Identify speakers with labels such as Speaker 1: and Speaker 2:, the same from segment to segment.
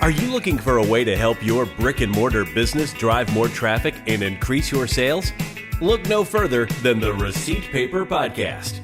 Speaker 1: Are you looking for a way to help your brick-and-mortar business drive more traffic and increase your sales? Look no further than the Receipt Paper Podcast.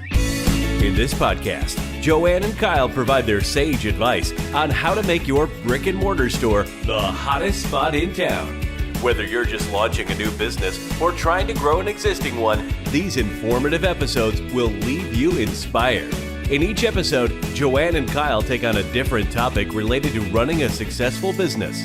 Speaker 1: In this podcast, Joanne and Kyle provide their sage advice on how to make your brick-and-mortar store the hottest spot in town. Whether you're just launching a new business or trying to grow an existing one, these informative episodes will leave you inspired. In each episode, Joanne and Kyle take on a different topic related to running a successful business.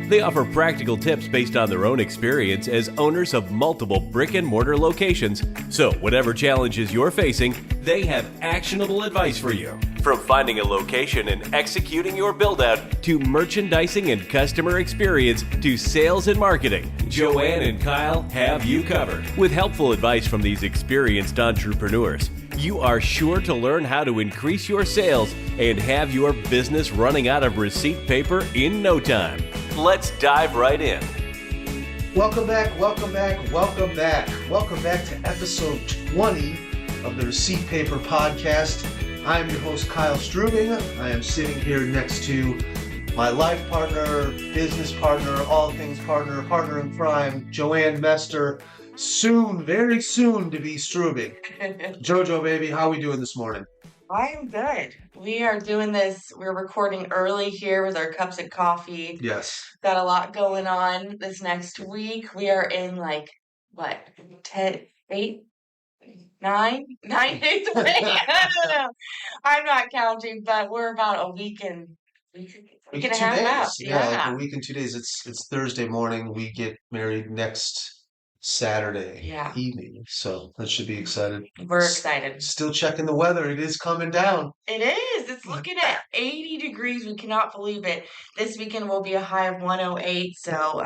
Speaker 1: They offer practical tips based on their own experience as owners of multiple brick-and-mortar locations. So whatever challenges you're facing, they have actionable advice for you. From finding a location and executing your build-out, to merchandising and customer experience, to sales and marketing, Joanne and Kyle have you covered. With helpful advice from these experienced entrepreneurs, you are sure to learn how to increase your sales and have your business running out of receipt paper in no time. Let's dive right in.
Speaker 2: Welcome back to episode 20 of the Receipt Paper Podcast. I am your host, Kyle Strubing. I am sitting here next to my life partner, business partner, all things partner in crime, Joanne Mester. Soon, very soon to be Strubing. Jojo, baby, how we doing this morning?
Speaker 3: I'm good. We are doing this. We're recording early here with our cups of coffee.
Speaker 2: Yes.
Speaker 3: Got a lot going on this next week. We are in 10, 8, 9 days away. I don't know. I'm not counting, but we're about a week and a half out.
Speaker 2: Yeah, like a week and 2 days. It's Thursday morning. We get married next Saturday evening, so that should be excited.
Speaker 3: We're excited.
Speaker 2: Still checking the weather. It is coming down.
Speaker 3: It is. It's looking at 80 degrees. We cannot believe it. This weekend will be a high of 108. So,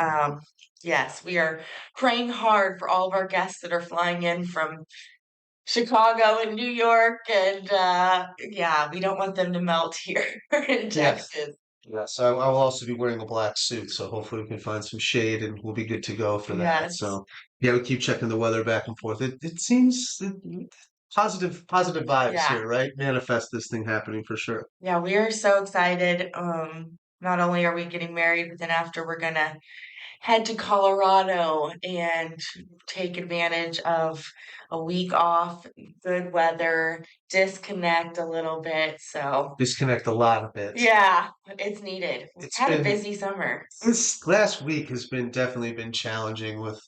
Speaker 3: yes, we are praying hard for all of our guests that are flying in from Chicago and New York. And, we don't want them to melt here in Texas.
Speaker 2: Yes, I will also be wearing a black suit, so hopefully we can find some shade and we'll be good to go for that.
Speaker 3: Yes.
Speaker 2: So, we keep checking the weather back and forth. It seems positive vibes here, right? Manifest this thing happening for sure.
Speaker 3: Yeah, we are so excited. Not only are we getting married, but then after we're going to head to Colorado and take advantage of a week off, good weather, disconnect a little bit. So
Speaker 2: disconnect a lot of it.
Speaker 3: Yeah, it's needed. It's had a busy summer.
Speaker 2: This last week has definitely been challenging with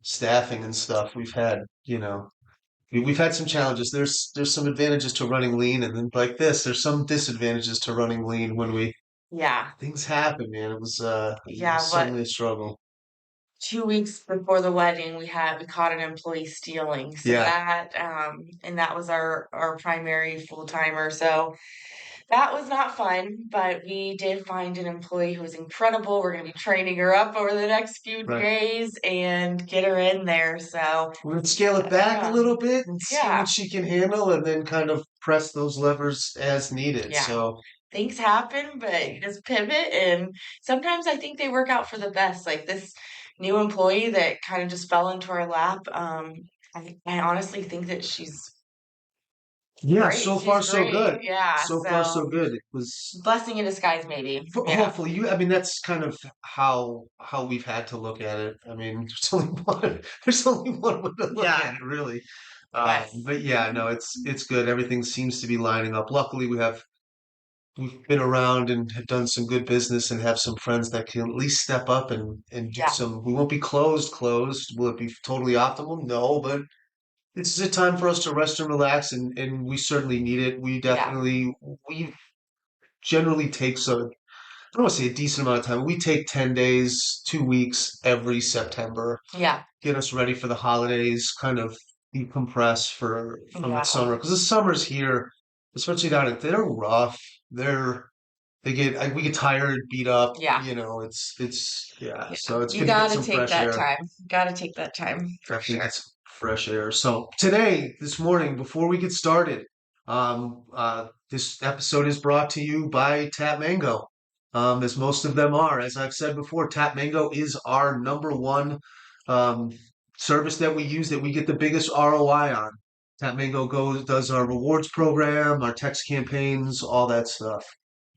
Speaker 2: staffing and stuff. We've had some challenges. There's some advantages to running lean, and then like this, there's some disadvantages to running lean when things happen, man. It was certainly a struggle.
Speaker 3: 2 weeks before the wedding, we caught an employee stealing. So that was our primary full timer. So that was not fun, but we did find an employee who was incredible. We're going to be training her up over the next few days and get her in there. So
Speaker 2: we're going to scale it back a little bit and see what she can handle, and then kind of press those levers as needed.
Speaker 3: Yeah.
Speaker 2: So
Speaker 3: things happen, but you just pivot, and sometimes I think they work out for the best. Like this new employee that kind of just fell into our lap. I honestly think that she's great.
Speaker 2: So far so good.
Speaker 3: Yeah,
Speaker 2: so far so good. It was
Speaker 3: blessing in disguise, maybe.
Speaker 2: Hopefully, that's kind of how we've had to look at it. I mean, there's only one way to look at it, really. But it's good. Everything seems to be lining up. Luckily, we've been around and have done some good business and have some friends that can at least step up and do some. We won't be closed. Will it be totally optimal? No, but this is a time for us to rest and relax, and we certainly need it. We generally take I don't want to say a decent amount of time. We take 10 days, 2 weeks every September.
Speaker 3: Yeah.
Speaker 2: Get us ready for the holidays, kind of decompress from the summer. Because the summer's here, especially down there, they're rough. We get tired, beat up.
Speaker 3: Yeah.
Speaker 2: So it's
Speaker 3: you gotta take that time. Gotta take that time.
Speaker 2: Definitely get some fresh air. So this morning, before we get started, this episode is brought to you by Tap Mango. As most of them are. As I've said before, Tap Mango is our number one service that we use, that we get the biggest ROI on. Tap Mango does our rewards program, our text campaigns, all that stuff.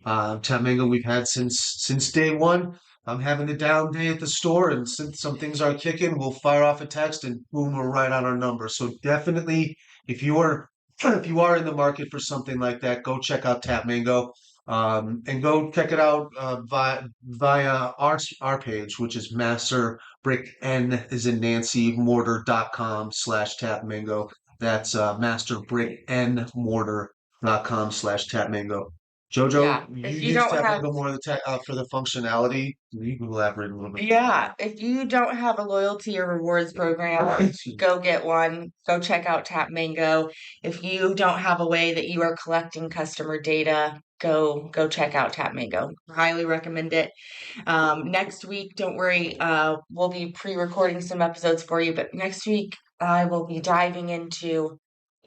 Speaker 2: Tap Mango we've had since day one. I'm having a down day at the store, and since some things are kicking, we'll fire off a text, and boom, we're right on our number. So definitely, if you are if you are in the market for something like that, go check out Tap Mango. And go check it out via our page, which is Master Brick N is in Nancy mortar.com/Tap Mango. That's Master Brick N mortar.com/Tap Mango. Jojo,
Speaker 3: Yeah.
Speaker 2: you
Speaker 3: If you
Speaker 2: use
Speaker 3: don't
Speaker 2: Tap
Speaker 3: have
Speaker 2: Mango more of the for the functionality. You can elaborate a little bit.
Speaker 3: Yeah, if you don't have a loyalty or rewards program, go get one. Go check out Tap Mango. If you don't have a way that you are collecting customer data, go check out Tap Mango. Highly recommend it. Next week, don't worry, we'll be pre-recording some episodes for you, but next week I will be diving into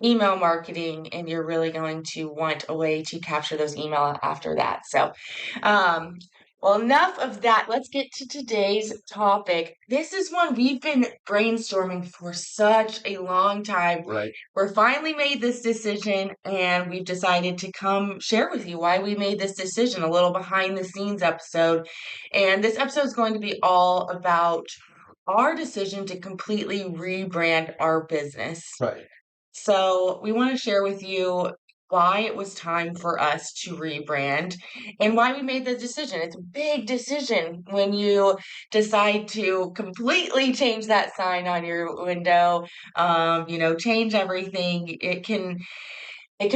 Speaker 3: email marketing, and you're really going to want a way to capture those email after that. So, um, well, enough of that. Let's get to today's topic. This is one we've been brainstorming for such a long time.
Speaker 2: Right.
Speaker 3: We're finally made this decision, and we've decided to come share with you why we made this decision, a little behind the scenes episode. And this episode is going to be all about our decision to completely rebrand our business.
Speaker 2: Right.
Speaker 3: So we want to share with you why it was time for us to rebrand and why we made the decision. It's a big decision when you decide to completely change that sign on your window, change everything. It can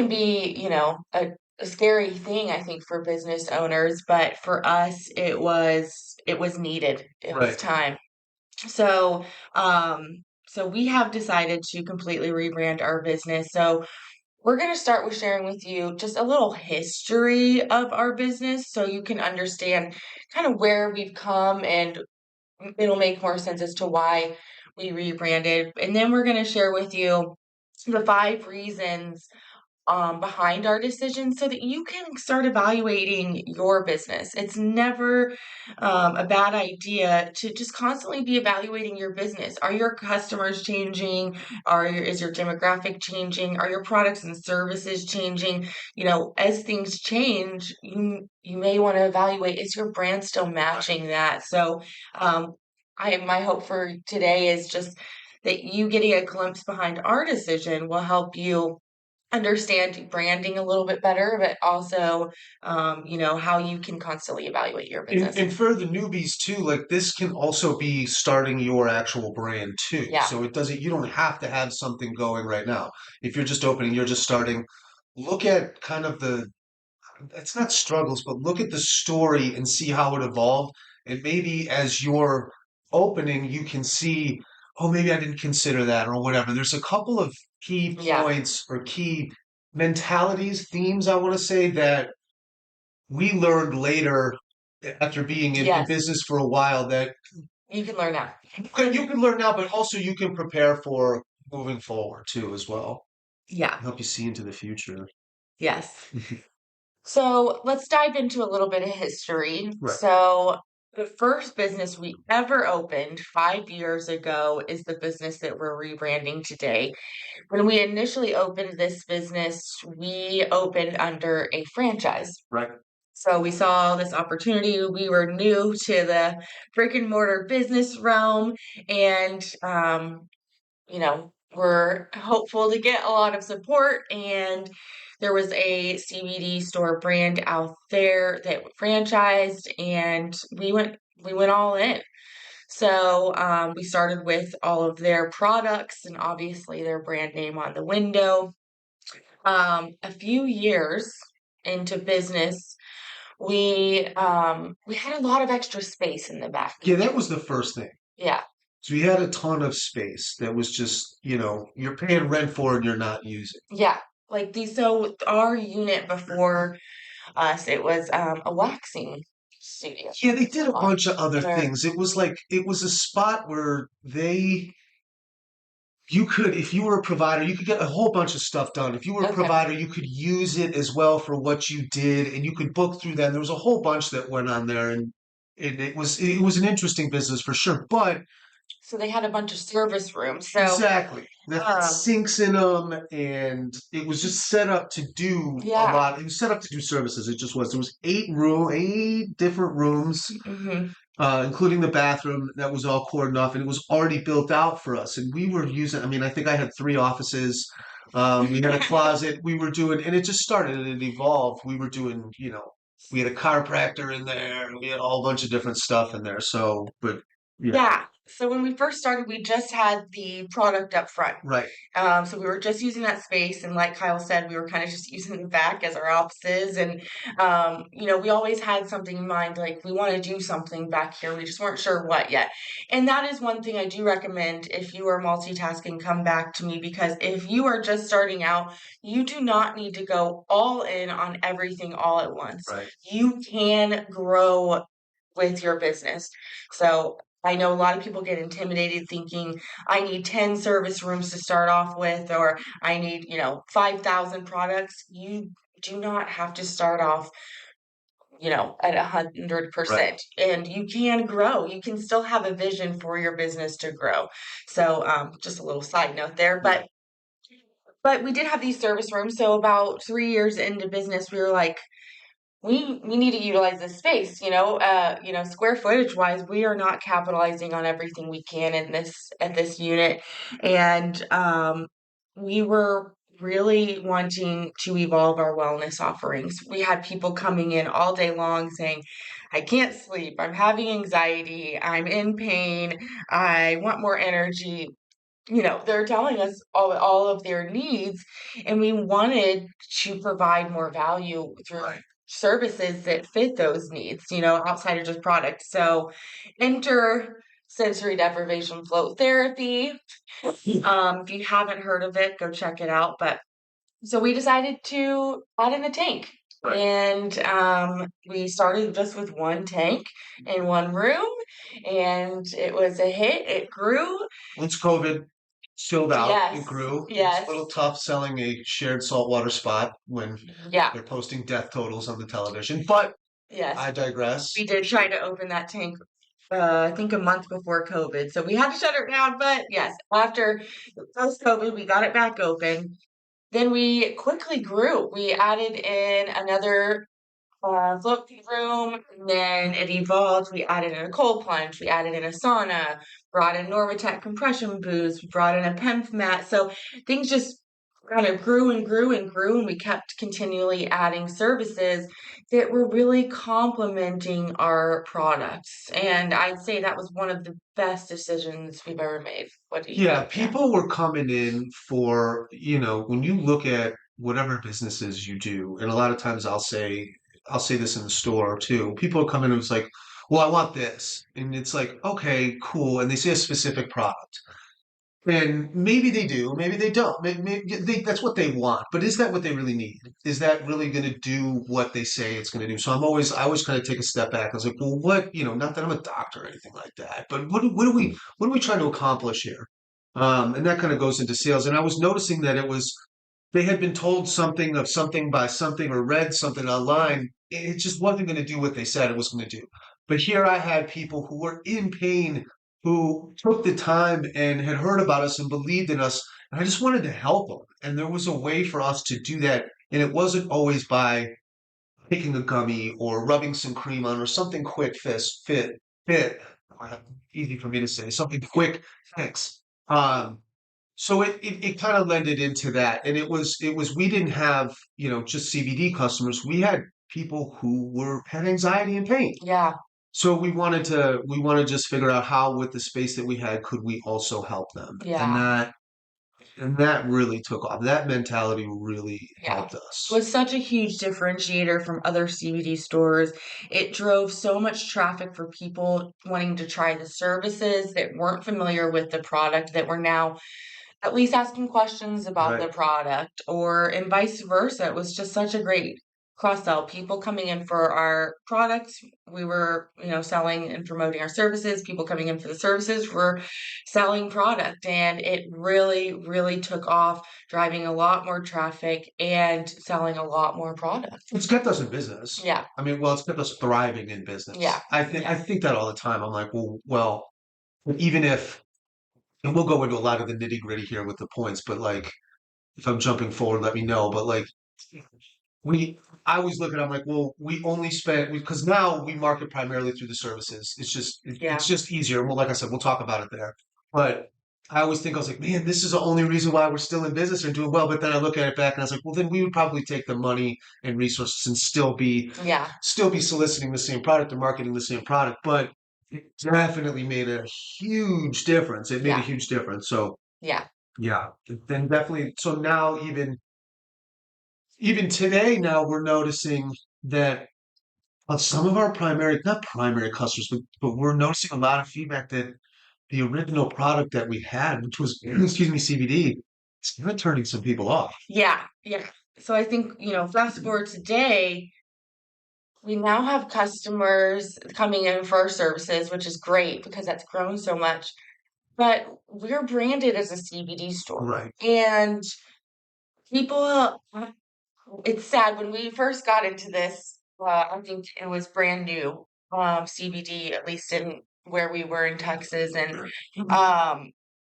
Speaker 3: be, a scary thing, I think, for business owners, but for us it was needed. It was
Speaker 2: Right.
Speaker 3: time. So, so we have decided to completely rebrand our business. So we're going to start with sharing with you just a little history of our business so you can understand kind of where we've come, and it'll make more sense as to why we rebranded. And then we're going to share with you the 5 reasons behind our decision so that you can start evaluating your business. It's never a bad idea to just constantly be evaluating your business. Are your customers changing? Is your demographic changing? Are your products and services changing? As things change, you may want to evaluate, is your brand still matching that? So my hope for today is just that you getting a glimpse behind our decision will help you understand branding a little bit better, but also, how you can constantly evaluate your business.
Speaker 2: And for the newbies too, like this can also be starting your actual brand too.
Speaker 3: Yeah.
Speaker 2: So you don't have to have something going right now. If you're just opening, you're just starting, look at kind of it's not struggles, but look at the story and see how it evolved. And maybe as you're opening, you can see, oh, maybe I didn't consider that or whatever. There's a couple of key points or key mentalities, themes, I want to say, that we learned later after being in business for a while that
Speaker 3: you can learn now.
Speaker 2: you can learn now, but also you can prepare for moving forward too as well.
Speaker 3: Yeah.
Speaker 2: Help you see into the future.
Speaker 3: Yes. So let's dive into a little bit of history.
Speaker 2: Right.
Speaker 3: So the first business we ever opened 5 years ago is the business that we're rebranding today. When we initially opened this business, we opened under a franchise.
Speaker 2: Right.
Speaker 3: So we saw this opportunity. We were new to the brick-and-mortar business realm, and we're hopeful to get a lot of support. And there was a CBD store brand out there that franchised, and we went all in. So we started with all of their products and obviously their brand name on the window. A few years into business, we had a lot of extra space in the back.
Speaker 2: Yeah, that was the first thing.
Speaker 3: Yeah.
Speaker 2: So we had a ton of space that was just, you're paying rent for and you're not using.
Speaker 3: Yeah. So our unit before us, it was a waxing studio.
Speaker 2: Yeah, they did a bunch of other things. It was a spot where you could, if you were a provider, you could get a whole bunch of stuff done. If you were a provider, you could use it as well for what you did, and you could book through that. And there was a whole bunch that went on there, and it was an interesting business for sure. But
Speaker 3: So they had a bunch of service rooms. So
Speaker 2: Exactly. That had sinks in them, and it was just set up to do a lot. It was set up to do services. It just was. There was 8 different rooms, including the bathroom that was all cordoned off, and it was already built out for us. And we were using, I mean, I think I had 3 offices. We had a closet. We were doing, and it just started and it evolved. We were doing, we had a chiropractor in there. We had a whole bunch of different stuff in there. So, but yeah.
Speaker 3: Yeah. So when we first started, we just had the product up front.
Speaker 2: Right.
Speaker 3: So we were just using that space, and like Kyle said, we were kind of just using the back as our offices. And we always had something in mind, like we want to do something back here. We just weren't sure what yet. And that is one thing I do recommend. If you are multitasking, come back to me, because if you are just starting out, you do not need to go all in on everything all at once.
Speaker 2: Right.
Speaker 3: You can grow with your business. So I know a lot of people get intimidated thinking I need 10 service rooms to start off with, or I need, 5,000 products. You do not have to start off, at 100%. And you can grow. You can still have a vision for your business to grow. So just a little side note there. But we did have these service rooms. So about 3 years into business, we were like, we need to utilize this space, square footage wise, we are not capitalizing on everything we can at this unit. And we were really wanting to evolve our wellness offerings. We had people coming in all day long saying, I can't sleep, I'm having anxiety, I'm in pain, I want more energy. They're telling us all of their needs, and we wanted to provide more value through services that fit those needs, outside of just product. So enter sensory deprivation float therapy. If you haven't heard of it, go check it out. But so we decided to add in a tank. And we started just with one tank in one room, and it was a hit. It grew.
Speaker 2: Once COVID chilled out, it grew.
Speaker 3: Yes.
Speaker 2: It's a little tough selling a shared saltwater spot when they're posting death totals on the television, but I digress.
Speaker 3: We did try to open that tank, I think a month before COVID, so we had to shut it down. But yes, after post-COVID, we got it back open. Then we quickly grew. We added in another float room, and then it evolved. We added in a cold plunge, we added in a sauna, brought in Normatec compression boots, we brought in a PEMF mat. So things just kind of grew and grew and grew, and we kept continually adding services that were really complementing our products. And I'd say that was one of the best decisions we've ever made. What do you think?
Speaker 2: People were coming in for, when you look at whatever businesses you do, and a lot of times I'll say this in the store too. People are coming and it's like, well, I want this. And it's like, okay, cool. And they see a specific product. And maybe they do, maybe they don't. Maybe that's what they want. But is that what they really need? Is that really going to do what they say it's going to do? So I always kind of take a step back. I was like, well, what, not that I'm a doctor or anything like that, but what are we trying to accomplish here? And that kind of goes into sales. And I was noticing that they had been told something by something or read something online. It just wasn't going to do what they said it was going to do. But here I had people who were in pain, who took the time and had heard about us and believed in us. And I just wanted to help them. And there was a way for us to do that. And it wasn't always by taking a gummy or rubbing some cream on or something quick fit. Easy for me to say, something quick fix. So it kind of lended into that. And it was we didn't have, just CBD customers. We had people who had anxiety and pain.
Speaker 3: Yeah.
Speaker 2: So we wanted to just figure out how, with the space that we had, could we also help them?
Speaker 3: Yeah.
Speaker 2: And that really took off. That mentality really helped us.
Speaker 3: It was such a huge differentiator from other CBD stores. It drove so much traffic for people wanting to try the services that weren't familiar with the product, that were now at least asking questions about the product, and vice versa. It was just such a great cross-sell. People coming in for our products, we were, selling and promoting our services. People coming in for the services were selling product, and it really, really took off, driving a lot more traffic and selling a lot more product.
Speaker 2: It's kept us in business.
Speaker 3: Yeah.
Speaker 2: I mean, it's kept us thriving in business.
Speaker 3: Yeah.
Speaker 2: I think that all the time. I'm like, well, even if, and we'll go into a lot of the nitty gritty here with the points, but like, if I'm jumping forward, let me know. But like, we, I always look at it, I'm like, well, we only spent, because now we market primarily through the services. It's just easier. Well, like I said, we'll talk about it there. But I always think, I was like, man, this is the only reason why we're still in business and doing well. But then I look at it back and I was like, well, then we would probably take the money and resources and still be soliciting the same product and marketing the same product. But it definitely made a huge difference. It made a huge difference. So
Speaker 3: Yeah.
Speaker 2: yeah, then definitely. So now even today, now we're noticing that some of our not primary customers, but we're noticing a lot of feedback that the original product that we had, which was, excuse me, CBD, it's kind of turning some people off.
Speaker 3: Yeah. Yeah. So I think, fast forward today, we now have customers coming in for our services, which is great because that's grown so much. But we're branded as a CBD store.
Speaker 2: Right.
Speaker 3: And people, it's sad when we first got into this, I think it was brand new, CBD, at least in where we were in Texas. And,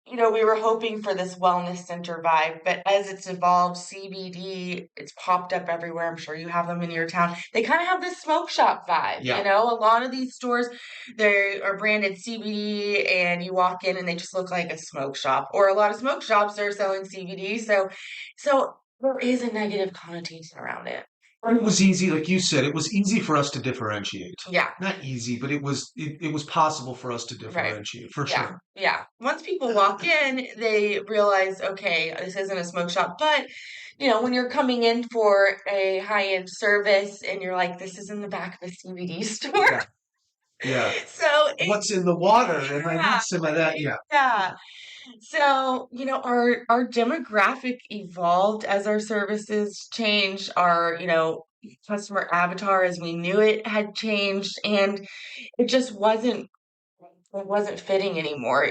Speaker 3: we were hoping for this wellness center vibe, but as it's evolved, CBD, it's popped up everywhere. I'm sure you have them in your town. They kind of have this smoke shop vibe, A lot of these stores, they are branded CBD and you walk in and they just look like a smoke shop, or a lot of smoke shops are selling CBD. So there is a negative connotation around it.
Speaker 2: It was easy, like you said, it was easy for us to differentiate.
Speaker 3: Yeah.
Speaker 2: Not easy, but it was possible for us to differentiate, for sure.
Speaker 3: Yeah. Once people walk in, they realize, okay, this isn't a smoke shop. But, when you're coming in for a high-end service and you're like, this is in the back of a CBD store.
Speaker 2: Yeah.
Speaker 3: So
Speaker 2: what's in the water? And I need some of that. Yeah.
Speaker 3: Yeah. So, our demographic evolved as our services changed. Our, customer avatar as we knew it had changed, and it just wasn't fitting anymore.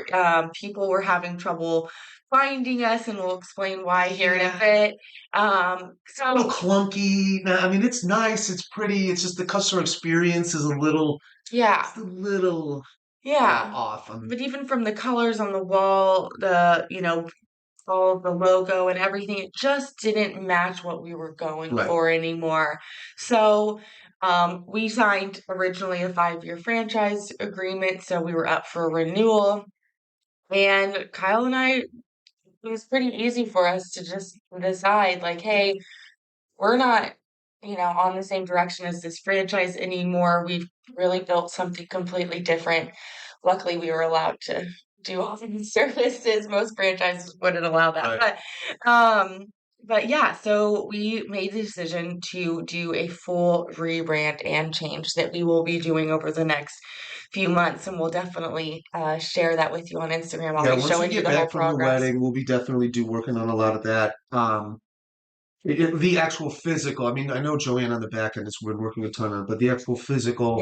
Speaker 3: People were having trouble finding us, and we'll explain why here in a bit.
Speaker 2: It's a little clunky. I mean, it's nice, it's pretty. It's just the customer experience is a little, it's a little off.
Speaker 3: But even from the colors on the wall, all of the logo and everything, it just didn't match what we were going for anymore. So we signed originally a 5-year franchise agreement, so we were up for renewal. And Kyle and I, it was pretty easy for us to just decide, like, hey, we're not, on the same direction as this franchise anymore. We've really built something completely different. Luckily, we were allowed to do all the services. Most franchises wouldn't allow that. But yeah, so we made the decision to do a full rebrand and change that we will be doing over the next few months, and we'll definitely share that with you on Instagram. I'll be showing you the whole progress. Once we get back from the
Speaker 2: wedding, we'll be definitely working on a lot of that. The actual physical, I mean, I know Joanne on the back end is we're working a ton on it, but the actual physical,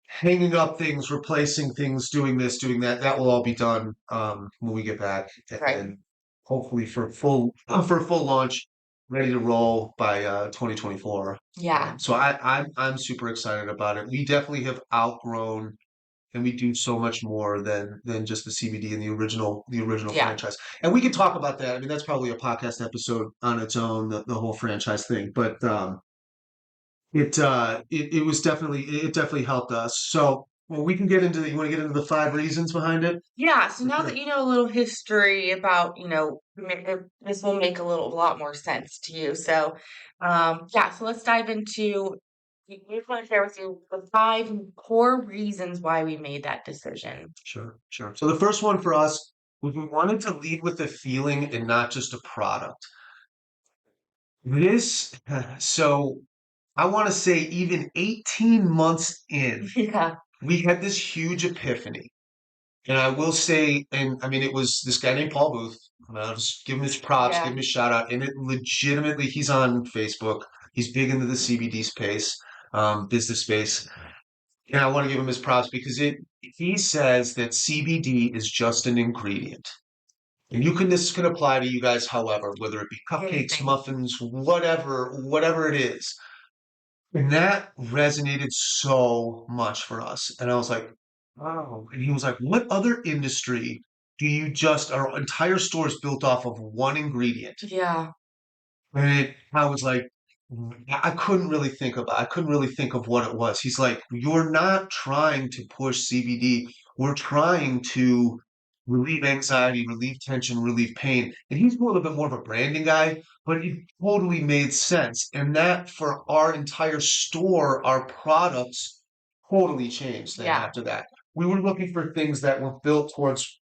Speaker 2: hanging up things, replacing things, doing this, doing that, that will all be done when we get back. And hopefully for full launch, ready to roll by 2024.
Speaker 3: Yeah.
Speaker 2: So I'm super excited about it. We definitely have outgrown, and we do so much more than just the CBD and the original franchise. And we can talk about that. I mean, that's probably a podcast episode on its own, the whole franchise thing. But it was definitely helped us. So we can get into you want to get into the 5 reasons behind it?
Speaker 3: Yeah. So now that you know a little history about, this will make a lot more sense to you. So, so let's dive into. We want to share with you the 5 core reasons why we made that decision.
Speaker 2: Sure. So the first one for us was we wanted to lead with a feeling and not just a product. So I want to say even 18 months in, we had this huge epiphany. And I will say, and I mean, it was this guy named Paul Booth. I'll just give him his props, give him his shout out. And it legitimately, he's on Facebook. He's big into the CBD space, business space. And I want to give him his props because he says that CBD is just an ingredient. And this can apply to you guys, however, whether it be cupcakes, muffins, whatever it is. And that resonated so much for us. And I was like, Oh, and he was like, what other industry do you just, our entire store is built off of one ingredient?
Speaker 3: Yeah.
Speaker 2: And I was like, I couldn't really think of what it was. He's like, you're not trying to push CBD. We're trying to relieve anxiety, relieve tension, relieve pain. And he's a little bit more of a branding guy, but it totally made sense. And that for our entire store, our products totally changed then
Speaker 3: Yeah.
Speaker 2: after that. We were looking for things that were built towards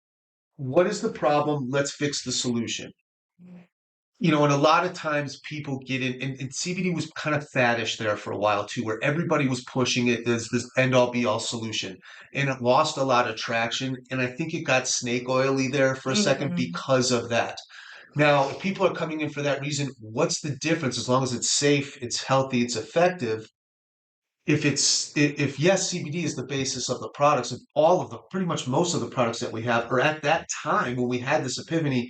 Speaker 2: what is the problem? Let's fix the solution. And a lot of times people get in, and CBD was kind of faddish there for a while too, where everybody was pushing it as this end all be all solution. And it lost a lot of traction. And I think it got snake oily there for a second
Speaker 3: Mhm.
Speaker 2: because of that. Now, if people are coming in for that reason, what's the difference? As long as it's safe, it's healthy, it's effective. If yes, CBD is the basis of the products, of all of the pretty much most of the products that we have, or at that time when we had this epiphany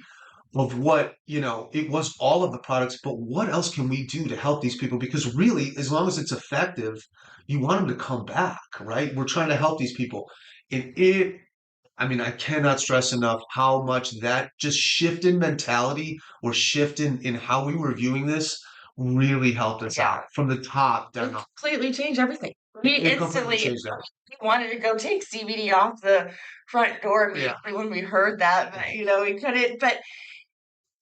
Speaker 2: of what, it was all of the products, but what else can we do to help these people? Because really, as long as it's effective, you want them to come back, right? We're trying to help these people. I mean, I cannot stress enough how much that just shift in mentality or shift in how we were viewing this really helped us
Speaker 3: Yeah.
Speaker 2: out from the top
Speaker 3: It
Speaker 2: down.
Speaker 3: completely changed everything. We
Speaker 2: It completely
Speaker 3: instantly
Speaker 2: changed that.
Speaker 3: we wanted to go take CBD off the front door
Speaker 2: Yeah.
Speaker 3: immediately when we heard that, but we couldn't. But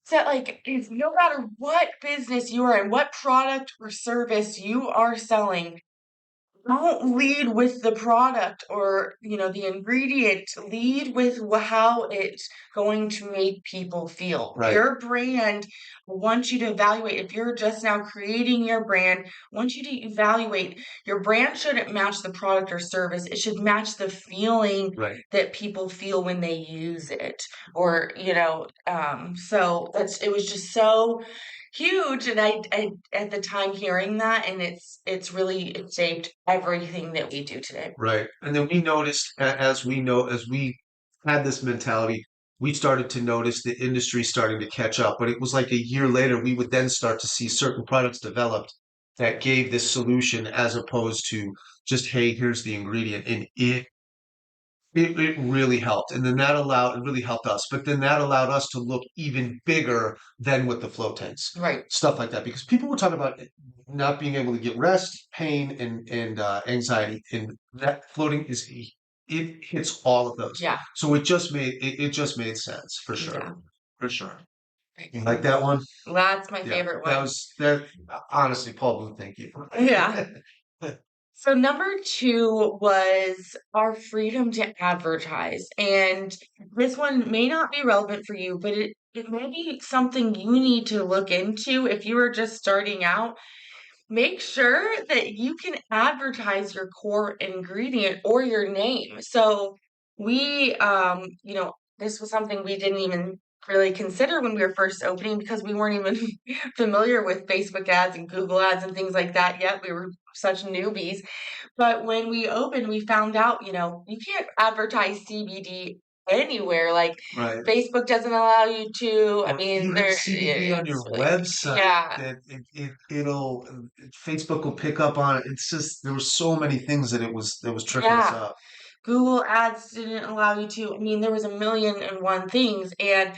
Speaker 3: so, like, it's no matter what business you are in, what product or service you are selling, don't lead with the product or the ingredient. Lead with how it's going to make people feel.
Speaker 2: Right.
Speaker 3: Your brand wants you to evaluate. If you're just now creating your brand, wants you to evaluate. Your brand shouldn't match the product or service. It should match the feeling
Speaker 2: Right.
Speaker 3: that people feel when they use it. Or so it was just so huge. And I at the time hearing that, and it shaped everything that we do today.
Speaker 2: Right. And then we noticed as we had this mentality, we started to notice the industry starting to catch up. But it was like a year later, we would then start to see certain products developed that gave this solution as opposed to just, hey, here's the ingredient. And it really helped. And then it really helped us. But then that allowed us to look even bigger than with the flow tanks.
Speaker 3: Right.
Speaker 2: Stuff like that. Because people were talking about not being able to get rest, pain, and anxiety. And that floating it hits all of those.
Speaker 3: Yeah.
Speaker 2: So it just made sense for sure.
Speaker 3: Yeah.
Speaker 2: For sure.
Speaker 3: Right.
Speaker 2: You like that one?
Speaker 3: That's my favorite one.
Speaker 2: That honestly, Paul, thank you.
Speaker 3: Yeah. So number 2 was our freedom to advertise. And this one may not be relevant for you, but it may be something you need to look into if you are just starting out. Make sure that you can advertise your core ingredient or your name. So we, this was something we didn't even really consider when we were first opening because we weren't even familiar with Facebook ads and Google ads and things like that yet. We were such newbies. But when we opened, we found out, you can't advertise CBD anywhere. Like
Speaker 2: Right.
Speaker 3: Facebook doesn't allow you to. I
Speaker 2: Well,
Speaker 3: mean,
Speaker 2: you have CBD on your website
Speaker 3: yeah.
Speaker 2: that it'll Facebook will pick up on it. It's just there were so many things that was tripping us
Speaker 3: Yeah.
Speaker 2: up.
Speaker 3: Google Ads didn't allow you to. I mean, there was a million and one things, and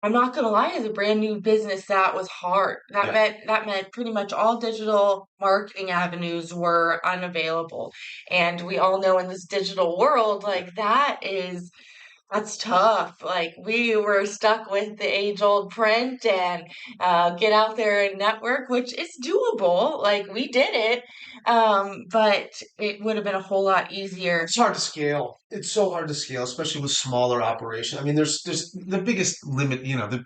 Speaker 3: I'm not gonna lie, as a brand new business, that was hard. That
Speaker 2: Yeah.
Speaker 3: meant pretty much all digital marketing avenues were unavailable. And we all know in this digital world, like that's tough. Like we were stuck with the age-old print and get out there and network, which is doable. Like we did it, but it would have been a whole lot easier.
Speaker 2: It's hard to scale. It's so hard to scale, especially with smaller operation. I mean, there's the biggest limit, the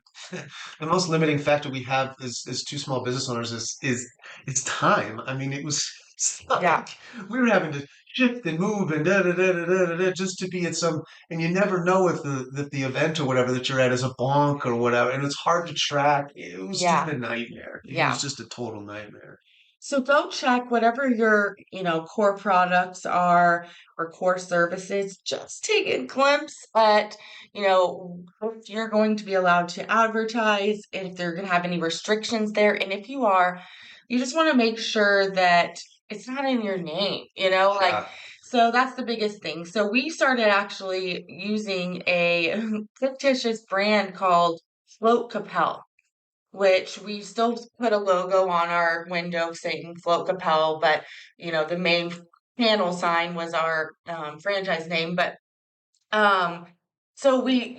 Speaker 2: the most limiting factor we have is two small business owners is time. I mean, it's
Speaker 3: Yeah.
Speaker 2: like we were having to shift and move and da da da da da da da just to be at some, and you never know if the event or whatever that you're at is a bonk or whatever, and it's hard to track. It was
Speaker 3: Yeah.
Speaker 2: just a nightmare. It
Speaker 3: Yeah.
Speaker 2: was just a total nightmare.
Speaker 3: So go check whatever your, core products are or core services. Just take a glimpse at, if you're going to be allowed to advertise, if they're going to have any restrictions there. And if you are, you just want to make sure that it's not in your name, like,
Speaker 2: Yeah.
Speaker 3: So that's the biggest thing. So we started actually using a fictitious brand called Float Capel, which we still put a logo on our window saying Float Capel, but the main panel sign was our franchise name. But um, so we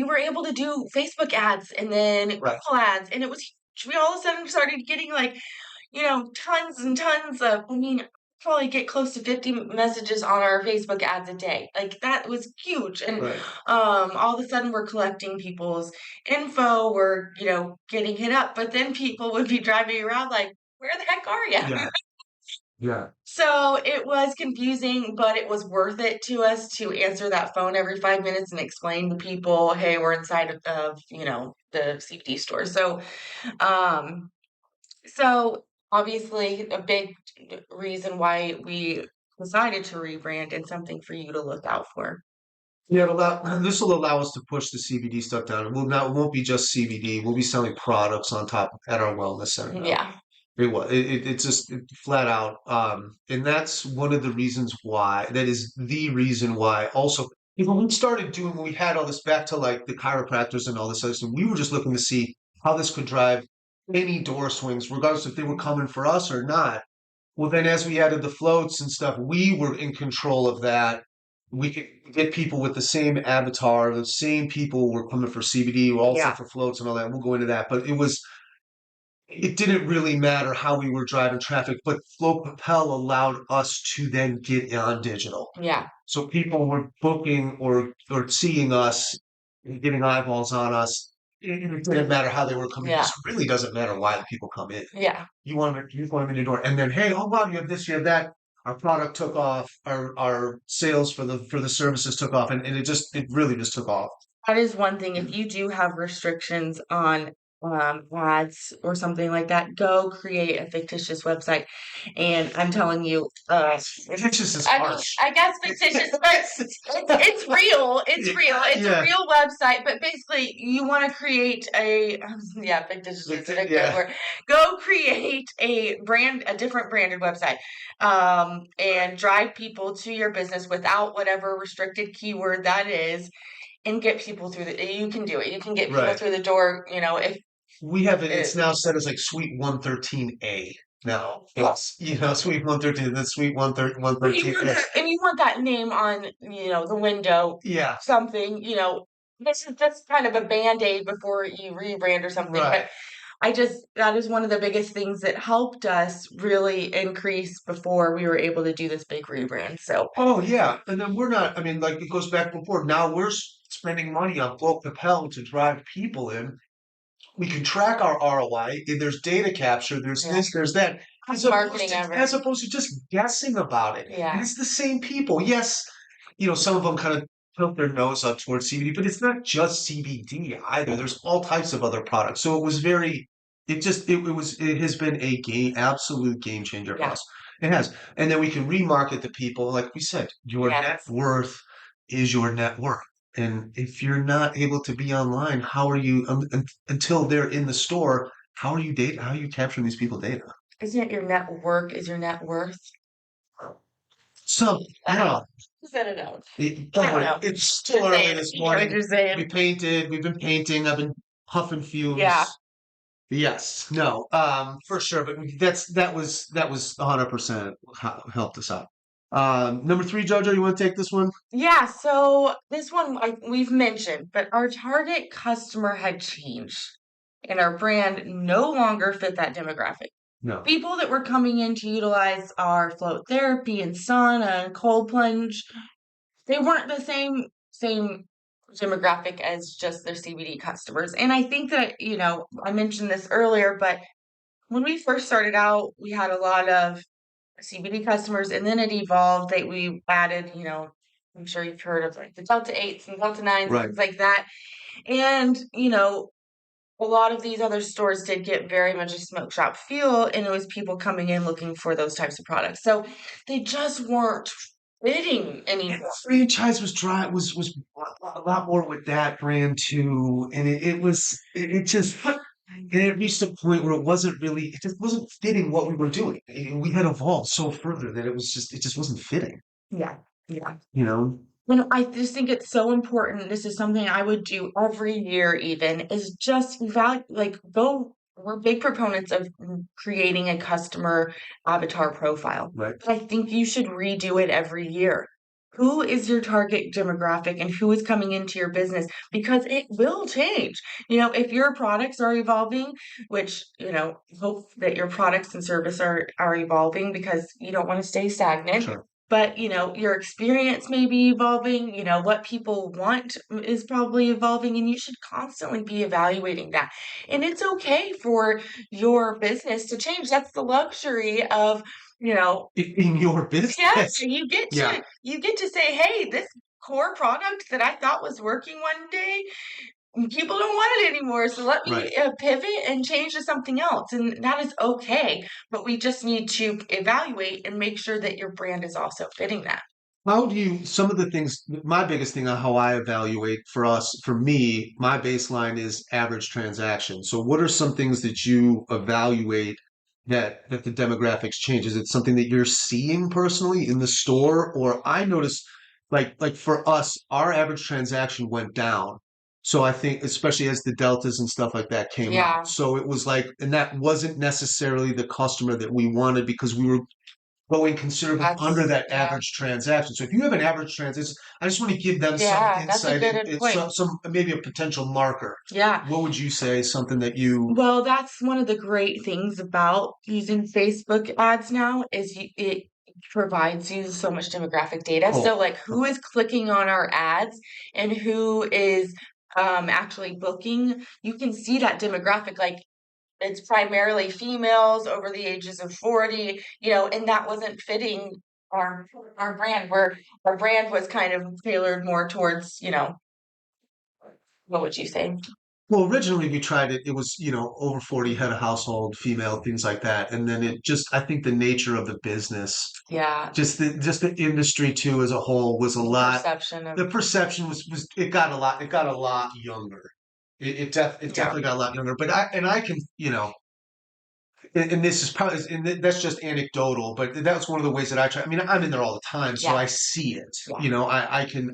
Speaker 3: were able to do Facebook ads and then Google ads, and it was huge. We all of a sudden started getting like tons and tons of, probably get close to 50 messages on our Facebook ads a day. Like that was huge. And all of a sudden we're collecting people's info, we're, getting hit up, but then people would be driving around like, where the heck are you?
Speaker 2: Yeah. Yeah.
Speaker 3: So it was confusing, but it was worth it to us to answer that phone every 5 minutes and explain to people, hey, we're inside of the CBD store. Um, so obviously a big reason why we decided to rebrand and something for you to look out for.
Speaker 2: Yeah, this will allow us to push the CBD stuff down. It won't be just CBD. We'll be selling products on top at our wellness center now.
Speaker 3: Yeah.
Speaker 2: It's just flat out. And that's one of the reasons why, that is the reason why also, when we started doing, when we had all this back to like the chiropractors and all this other stuff, we were just looking to see how this could drive any door swings, regardless if they were coming for us or not. Well, then as we added the floats and stuff, we were in control of that. We could get people with the same avatar, the same people were coming for CBD, also for floats and all that. We'll go into that. But it didn't really matter how we were driving traffic, but Float Propel allowed us to then get on digital.
Speaker 3: Yeah.
Speaker 2: So people were booking or seeing us, getting eyeballs on us. It didn't matter how they were coming.
Speaker 3: Yeah.
Speaker 2: It really doesn't matter why the people come in.
Speaker 3: Yeah.
Speaker 2: You want them in your door. And then, hey, oh wow, you have this, you have that. Our product took off, our sales for the services took off, and it really just took off.
Speaker 3: That is one thing. If you do have restrictions on ads or something like that, go create a fictitious website. And I'm telling you,
Speaker 2: fictitious is harsh.
Speaker 3: I guess fictitious, but it's real. It's real. It's a real website. But basically, you want to create fictitious is a good word. Go create a different branded website, and drive people to your business without whatever restricted keyword that is. And get people through you can do it. You can get people through the door, if
Speaker 2: we have it's now set as like Suite 113A now. Yes. Suite 113, then Suite 113.
Speaker 3: And you want that name on, the window.
Speaker 2: Yeah.
Speaker 3: Something, this is just kind of a band-aid before you rebrand or something. Right. But that is one of the biggest things that helped us really increase before we were able to do this big rebrand. So.
Speaker 2: Oh yeah. And then it goes back before. Now we're spending money on Float Propel to drive people in. We can track our ROI. There's data capture. There's this, there's that. As opposed to just guessing about it.
Speaker 3: Yeah.
Speaker 2: And it's the same people. Yes, some of them kind of tilt their nose up towards CBD, but it's not just CBD either. There's all types of other products. So it was it has been absolute game changer for us. It has. And then we can remarket to people. Like we said, your net worth is your net worth. And if you're not able to be online, how are you until they're in the store? How are you capturing these people's data?
Speaker 3: Isn't it your network is your net worth?
Speaker 2: So I don't know.
Speaker 3: I don't know.
Speaker 2: It's still early this morning. We've been painting. I've been puffing fumes.
Speaker 3: Yeah.
Speaker 2: Yes. No. For sure. But that was 100% helped us out. Number 3, Jojo, you want to take this one?
Speaker 3: Yeah, so this one we've mentioned, but our target customer had changed and our brand no longer fit that demographic.
Speaker 2: No.
Speaker 3: People that were coming in to utilize our float therapy and sauna and cold plunge, they weren't the same demographic as just their CBD customers. And I think that, I mentioned this earlier, but when we first started out, we had a lot of CBD customers, and then it evolved that we added, I'm sure you've heard of like the Delta 8s and Delta 9s, things like that. And, a lot of these other stores did get very much a smoke shop feel, and it was people coming in looking for those types of products. So they just weren't fitting anymore.
Speaker 2: And the franchise was a lot more with that brand too. And it reached a point where it just wasn't fitting what we were doing. We had evolved so further that it just wasn't fitting.
Speaker 3: Yeah. Yeah.
Speaker 2: you know?
Speaker 3: And I just think it's so important. This is something I would do every year even, is just go we're big proponents of creating a customer avatar profile.
Speaker 2: Right.
Speaker 3: But I think you should redo it every year. Who is your target demographic and who is coming into your business? Because it will change. If your products are evolving, which, hope that your products and service are evolving because you don't want to stay stagnant.
Speaker 2: Sure.
Speaker 3: But, your experience may be evolving, what people want is probably evolving, and you should constantly be evaluating that. And it's okay for your business to change. That's the luxury of,
Speaker 2: It being your business.
Speaker 3: yes, you get
Speaker 2: Yeah.
Speaker 3: to say, hey, this core product that I thought was working one day, people don't want it anymore. So let me
Speaker 2: Right.
Speaker 3: pivot and change to something else. And that is okay. But we just need to evaluate and make sure that your brand is also fitting that.
Speaker 2: How do you, some of the things, my biggest thing on how I evaluate for me, my baseline is average transaction. So what are some things that you evaluate that the demographics change? Is it something that you're seeing personally in the store? Or I noticed like for us, our average transaction went down. So I think especially as the deltas and stuff like that came
Speaker 3: Yeah.
Speaker 2: out. So it was like, and that wasn't necessarily the customer that we wanted because we were going considerably under that average transaction. So if you have an average transaction, I just want to give them some
Speaker 3: that's a
Speaker 2: insight.
Speaker 3: good
Speaker 2: It's
Speaker 3: point.
Speaker 2: some maybe a potential marker.
Speaker 3: Yeah.
Speaker 2: What would you say? Something that you
Speaker 3: Well, that's one of the great things about using Facebook ads now is it provides you so much demographic data.
Speaker 2: oh
Speaker 3: So like who is clicking on our ads and who is actually booking, you can see that demographic. Like it's primarily females over the ages of 40, and that wasn't fitting our our brand, where our brand was kind of tailored more towards, what would you say?
Speaker 2: well originally we tried it. It was over 40 head of household, female, things like that, and then it just I think the nature of the business,
Speaker 3: Yeah.
Speaker 2: just the industry too as a whole was a lot.
Speaker 3: Perception of
Speaker 2: The perception was it got a lot younger. It definitely got a lot younger. But I can and this is probably and that's just anecdotal, but that's one of the ways that I try. I mean, I'm in there all the time, so
Speaker 3: Yeah.
Speaker 2: I see it.
Speaker 3: Yeah.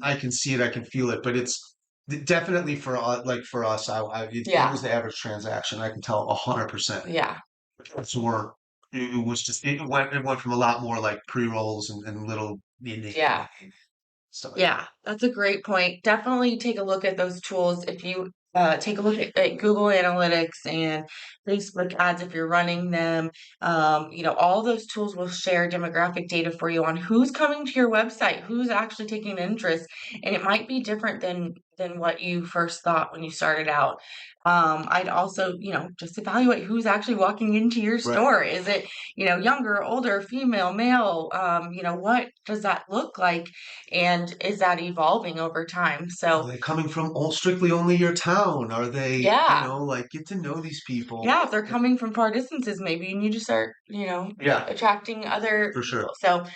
Speaker 2: I can see it, I can feel it, but it's definitely for us. It was the average transaction. I can tell 100%.
Speaker 3: Yeah.
Speaker 2: So it was just it went from a lot more like pre-rolls and little
Speaker 3: Yeah.
Speaker 2: stuff.
Speaker 3: Yeah, that's a great point. Definitely take a look at those tools. If you take a look at Google Analytics and Facebook ads, if you're running them, all those tools will share demographic data for you on who's coming to your website, who's actually taking an interest, and it might be different than what you first thought when you started out. I'd also, just evaluate who's actually walking into your
Speaker 2: Right.
Speaker 3: store. Is it, younger, older, female, male? What does that look like? And is that evolving over time?
Speaker 2: Are
Speaker 3: So
Speaker 2: they coming from strictly only your town? Are they,
Speaker 3: yeah,
Speaker 2: like get to know these people?
Speaker 3: yeah, if they're coming from far distances, maybe you need to start,
Speaker 2: Yeah,
Speaker 3: attracting other
Speaker 2: for sure.
Speaker 3: people.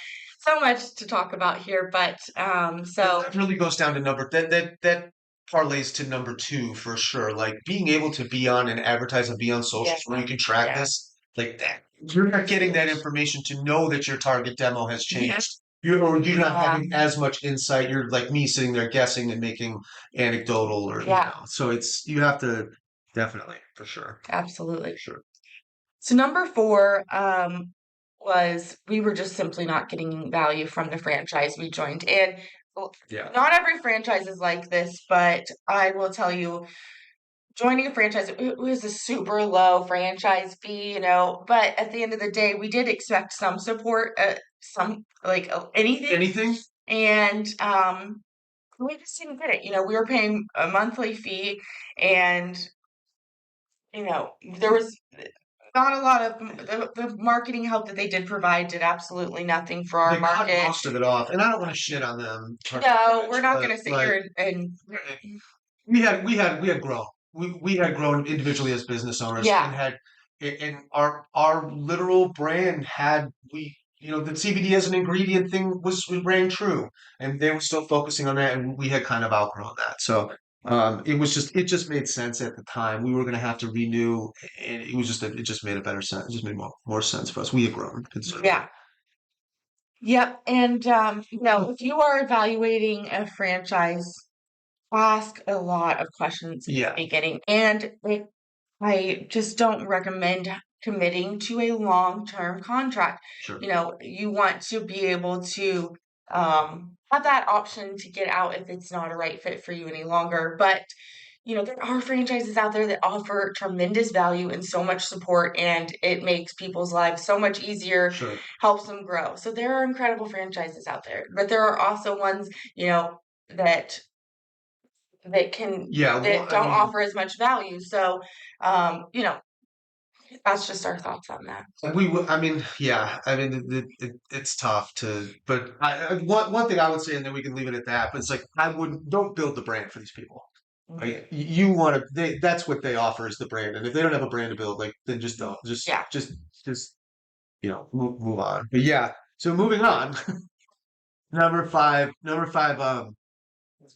Speaker 3: So much to talk about here, but
Speaker 2: That really goes down to that parlays to number two for sure. Like being able to be on and advertise and be on socials where you can track this, like that. You're not getting that information to know that your target demo has changed. You're not having as much insight. You're like me sitting there guessing and making anecdotal so you have to definitely for sure.
Speaker 3: Absolutely.
Speaker 2: For sure.
Speaker 3: So number 4 was we were just simply not getting value from the franchise we joined. And not every franchise is like this, but I will tell you, joining a franchise, it was a super low franchise fee, but at the end of the day, we did expect some support, some like anything.
Speaker 2: Anything?
Speaker 3: And we just didn't get it. We were paying a monthly fee, and there was not a lot of the marketing help that they did provide did absolutely nothing for our
Speaker 2: They cut
Speaker 3: market.
Speaker 2: most of it off, and I don't want to shit on them.
Speaker 3: No, we're not going to
Speaker 2: but,
Speaker 3: sit
Speaker 2: like,
Speaker 3: here and
Speaker 2: we had grown. We had grown individually as business owners and had and our literal brand had the CBD as an ingredient thing was rang true, and they were still focusing on that, and we had kind of outgrown that. So it just made sense at the time. We were going to have to renew, and it was just it just made a better sense. It just made more sense for us. We had grown considerably.
Speaker 3: yeah. Yep. And, if you are evaluating a franchise, ask a lot of questions at
Speaker 2: Yeah,
Speaker 3: the beginning. And I just don't recommend committing to a long-term contract.
Speaker 2: sure.
Speaker 3: You want to be able to have that option to get out if it's not a right fit for you any longer. But there are franchises out there that offer tremendous value and so much support, and it makes people's lives so much easier,
Speaker 2: Sure.
Speaker 3: helps them grow. So there are incredible franchises out there, but there are also ones, that
Speaker 2: Yeah, well,
Speaker 3: that don't offer as much value. So, that's just our thoughts on that.
Speaker 2: I mean, yeah, I mean, it's tough to, but one thing I would say, and then we can leave it at that, but it's like, don't build the brand for these people. Right? You want to, that's what they offer is the brand. And if they don't have a brand to build, like, then just don't,
Speaker 3: Yeah.
Speaker 2: just, move on. But yeah, so moving on, number five,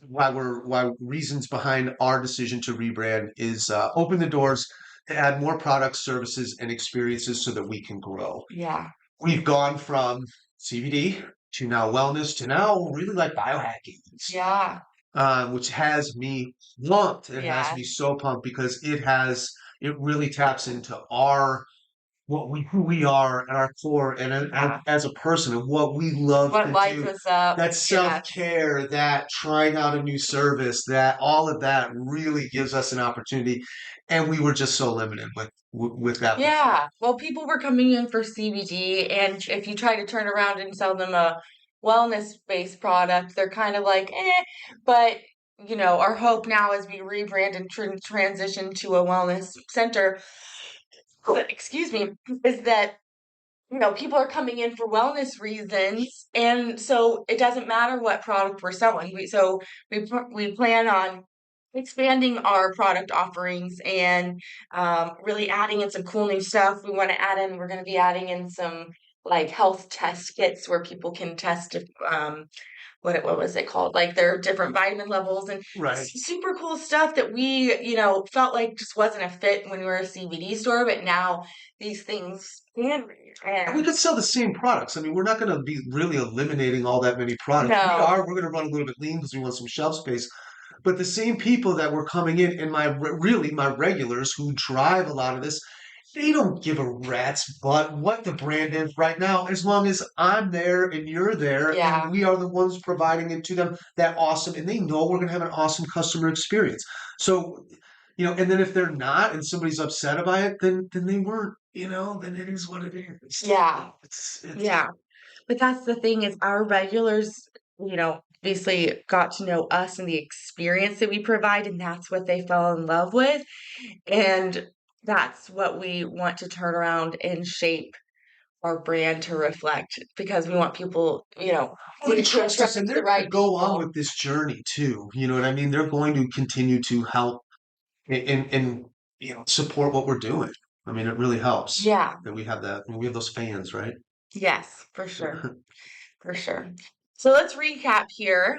Speaker 2: why reasons behind our decision to rebrand is open the doors to add more products, services, and experiences so that we can grow.
Speaker 3: Yeah.
Speaker 2: We've gone from CBD to now wellness to now really like biohacking.
Speaker 3: Yeah.
Speaker 2: Which has me pumped. It has
Speaker 3: Yeah.
Speaker 2: me so pumped because it really taps into who we are at our core and
Speaker 3: Yeah.
Speaker 2: as a person and what we love
Speaker 3: What
Speaker 2: to
Speaker 3: lights
Speaker 2: do.
Speaker 3: us up.
Speaker 2: That
Speaker 3: Yes.
Speaker 2: self-care, that trying out a new service, that all of that really gives us an opportunity. And we were just so limited with that.
Speaker 3: Yeah. Well, people were coming in for CBD, and if you try to turn around and sell them a wellness-based product, they're kind of like, eh. But, our hope now as we rebrand and transition to a wellness center, excuse me, is that people are coming in for wellness reasons, and so it doesn't matter what product we're selling. We plan on expanding our product offerings and really adding in some cool new stuff. We're going to be adding in some like health test kits where people can test if what was it called? Like their different vitamin levels and
Speaker 2: Right.
Speaker 3: super cool stuff that we, felt like just wasn't a fit when we were a CBD store, but now these things can be.
Speaker 2: And we could sell the same products. I mean, we're not going to be really eliminating all that many products.
Speaker 3: No.
Speaker 2: We're going to run a little bit lean because we want some shelf space. But the same people that were coming in and my regulars who drive a lot of this, they don't give a rat's butt what the brand is right now, as long as I'm there and you're there
Speaker 3: Yeah.
Speaker 2: and we are the ones providing it to them that awesome. And they know we're going to have an awesome customer experience. So, and then if they're not and somebody's upset about it, then they weren't, then it is what it is.
Speaker 3: Yeah.
Speaker 2: It's
Speaker 3: Yeah. But that's the thing is our regulars, obviously got to know us and the experience that we provide, and that's what they fell in love with. And that's what we want to turn around and shape our brand to reflect because we want people,
Speaker 2: They
Speaker 3: to
Speaker 2: trust us, and
Speaker 3: attract
Speaker 2: they're
Speaker 3: the
Speaker 2: going to
Speaker 3: right
Speaker 2: go on
Speaker 3: people.
Speaker 2: with this journey too. You know what I mean? They're going to continue to help and support what we're doing. I mean, it really helps
Speaker 3: Yeah.
Speaker 2: that we have that. We have those fans, right?
Speaker 3: Yes, for sure. For sure. So let's recap here.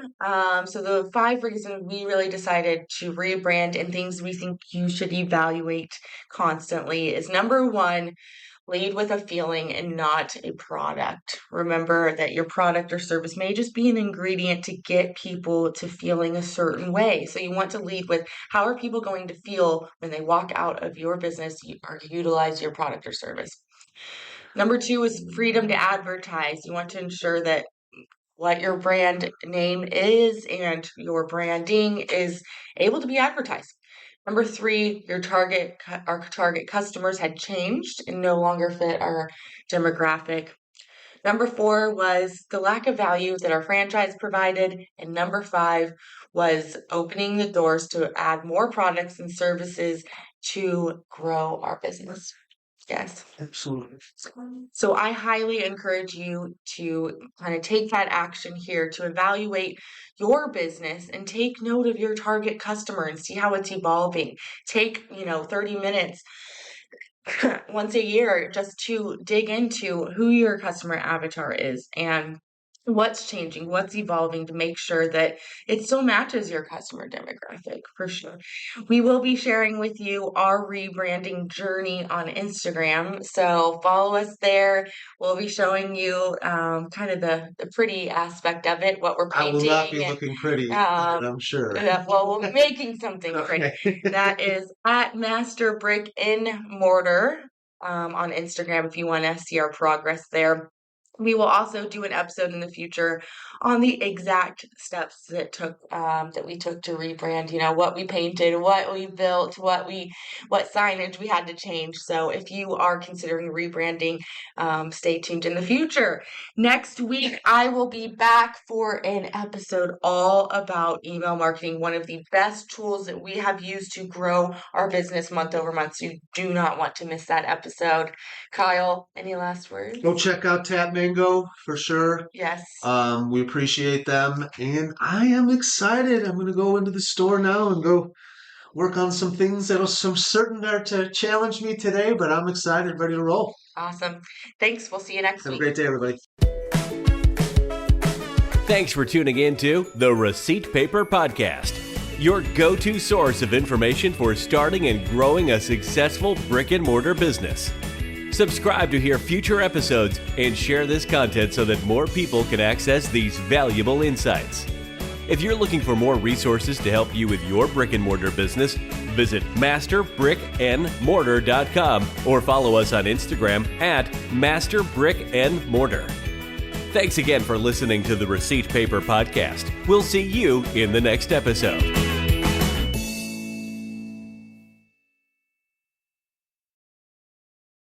Speaker 3: So the 5 reasons we really decided to rebrand and things we think you should evaluate constantly is number 1, lead with a feeling and not a product. Remember that your product or service may just be an ingredient to get people to feeling a certain way. So you want to lead with how are people going to feel when they walk out of your business or utilize your product or service. Number 2 is freedom to advertise. You want to ensure that what your brand name is and your branding is able to be advertised. Number 3, our target customers had changed and no longer fit our demographic. Number 4 was the lack of value that our franchise provided. And number 5 was opening the doors to add more products and services to grow our business. Yes.
Speaker 2: Absolutely.
Speaker 3: So I highly encourage you to kind of take that action here to evaluate your business and take note of your target customer and see how it's evolving. Take, 30 minutes once a year just to dig into who your customer avatar is and what's changing, what's evolving to make sure that it still matches your customer demographic for sure. We will be sharing with you our rebranding journey on Instagram. So follow us there. We'll be showing you kind of the pretty aspect of it, what we're
Speaker 2: I will
Speaker 3: painting.
Speaker 2: not be looking pretty, I'm sure.
Speaker 3: Well, we're making something pretty. That is at Master Brick and Mortar on Instagram if you want to see our progress there. We will also do an episode in the future on the exact steps that we took to rebrand. You know, what we painted, what we built, what signage we had to change. So if you are considering rebranding, stay tuned in the future. Next week, I will be back for an episode all about email marketing, one of the best tools that we have used to grow our business month over month. So you do not want to miss that episode. Kyle, any last words?
Speaker 2: Go check out Tap Mango for sure.
Speaker 3: Yes.
Speaker 2: We appreciate them, and I am excited. I'm going to go into the store now and go work on some things that I'm certain are to challenge me today, but I'm excited, ready to roll.
Speaker 3: Awesome. Thanks. We'll see you next week.
Speaker 2: Have a great day, everybody.
Speaker 1: Thanks for tuning in to the Receipt Paper Podcast, your go-to source of information for starting and growing a successful brick-and-mortar business. Subscribe to hear future episodes and share this content so that more people can access these valuable insights. If you're looking for more resources to help you with your brick-and-mortar business, visit masterbrickandmortar.com or follow us on Instagram at masterbrickandmortar. Thanks again for listening to the Receipt Paper Podcast. We'll see you in the next episode.